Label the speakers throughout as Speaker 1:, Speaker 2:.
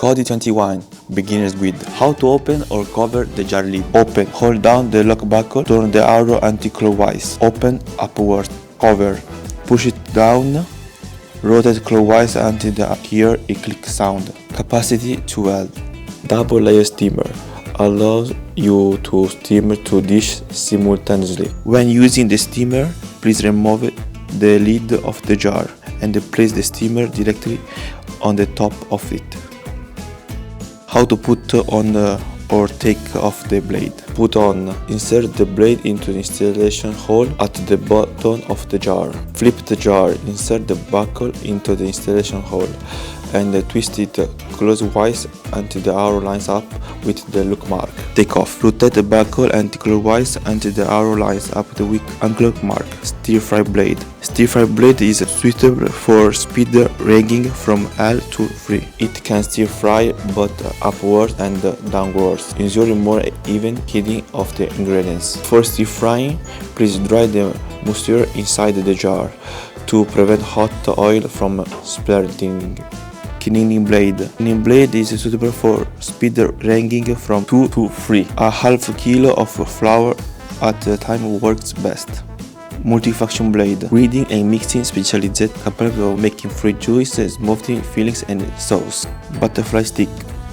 Speaker 1: KODY21 begins with how to open or cover the jar lid. Open. Hold down the lock buckle. Turn the arrow anti-clockwise. Open upward. Cover. Push it down. Rotate clockwise until the hear a click sound. Capacity 12. Double layer steamer allows you to steam two dishes simultaneously. When using the steamer, please remove the lid of the jar and place the steamer directly on the top of it. How to put on or take off the blade. Put on. Insert the blade into the installation hole at the bottom of the jar. Flip the jar. Insert the buckle into the installation hole and twist it clockwise until the arrow lines up with the lock mark. Take off. Rotate the buckle anti-clockwise until the arrow lines up with angle mark. Stir-fry blade. Stir-fry blade is suitable for speed rigging from L to 3. It can stir-fry both upwards and downwards, ensuring more even heating of the ingredients. For stir-frying, please dry the moisture inside the jar to prevent hot oil from splurting. Cleaning blade. Cleaning blade is suitable for speed rigging from 2 to 3. A half kilo of flour at a time works best. Multifunction blade. Reading and mixing specialized, capable of making fruit juice, smoothing, fillings and sauce. Butterfly stick.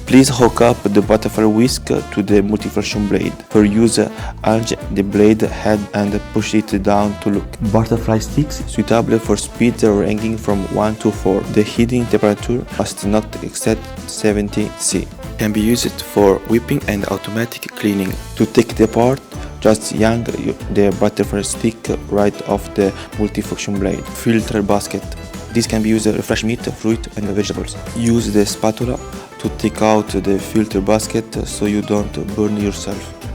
Speaker 1: Please hook up the butterfly whisk to the multifunction blade. For use, arrange the blade head and push it down to look. Butterfly sticks suitable for speed ranging from 1 to 4. The heating temperature must not exceed 70 C. Can be used for whipping and automatic cleaning. To take the apart, just yank the butterfly stick right off the multifunction blade. Filter basket. This can be used to fresh meat, fruit and vegetables. Use the spatula to take out the filter basket so you don't burn yourself.